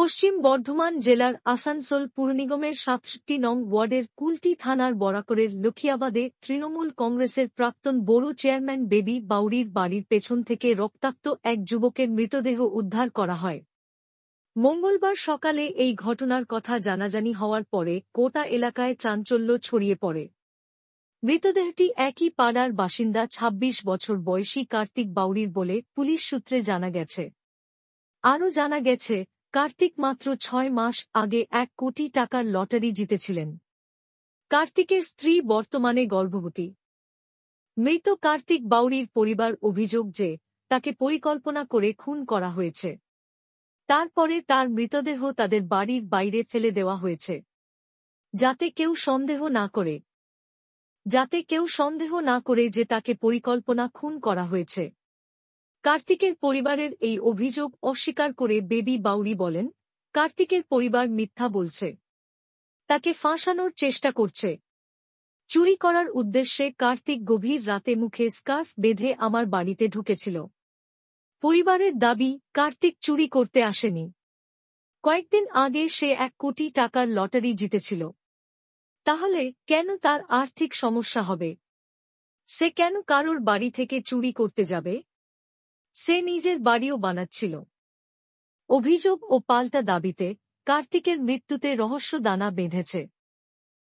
পশ্চিম বর্ধমান জেলার আসানসোল পুরনিগমের ৬৭ নং ওয়ার্ডের কুলটি থানার বরাকরের লখিয়াবাদে তৃণমূল কংগ্রেসের প্রাক্তন বড় চেয়ারম্যান বেবি বাউরির বাড়ির পেছন থেকে রক্তাক্ত এক যুবকের মৃতদেহ উদ্ধার করা হয়। মঙ্গলবার সকালে এই ঘটনার কথা জানাজানি হওয়ার পরে কোটা এলাকায় চাঞ্চল্য ছড়িয়ে পড়ে। মৃতদেহটি একই পাড়ার বাসিন্দা ২৬ বছর বয়সী কার্তিক বাউরির বলে পুলিশ সূত্রে জানা গেছে। আরও জানা গেছে, কার্তিক মাত্র ৬ মাস আগে ১ কোটি টাকার লটারি জিতেছিলেন। কার্তিকের স্ত্রী বর্তমানে গর্ভবতী। মৃত কার্তিক বাউরির পরিবার অভিযোগ যে তাকে পরিকল্পনা করে খুন করা হয়েছে। তারপরে তার মৃতদেহ তাদের বাড়ির বাইরে ফেলে দেওয়া হয়েছে, যাতে কেউ সন্দেহ না করে যে তাকে পরিকল্পনা খুন করা হয়েছে। কার্তিকের পরিবারের এই অভিযোগ অস্বীকার করে বেবি বাউরি বলেন, কার্তিকের পরিবার মিথ্যা বলছে, তাকে ফাঁসানোর চেষ্টা করছে। চুরি করার উদ্দেশ্যে কার্তিক গভীর রাতে মুখে স্কার্ফ বেঁধে আমার বাড়িতে ঢুকেছিল। পরিবারের দাবি, কার্তিক চুরি করতে আসেনি। কয়েকদিন আগে সে ১ কোটি টাকার লটারি জিতেছিল। তাহলে কেন তার আর্থিক সমস্যা হবে? সে কেন কারোর বাড়ি থেকে চুরি করতে যাবে? সে নিজের বাড়িও বানাচ্ছিল। অভিযোগ ও পাল্টা দাবিতে কার্তিকের মৃত্যুতে রহস্য দানা বেঁধেছে।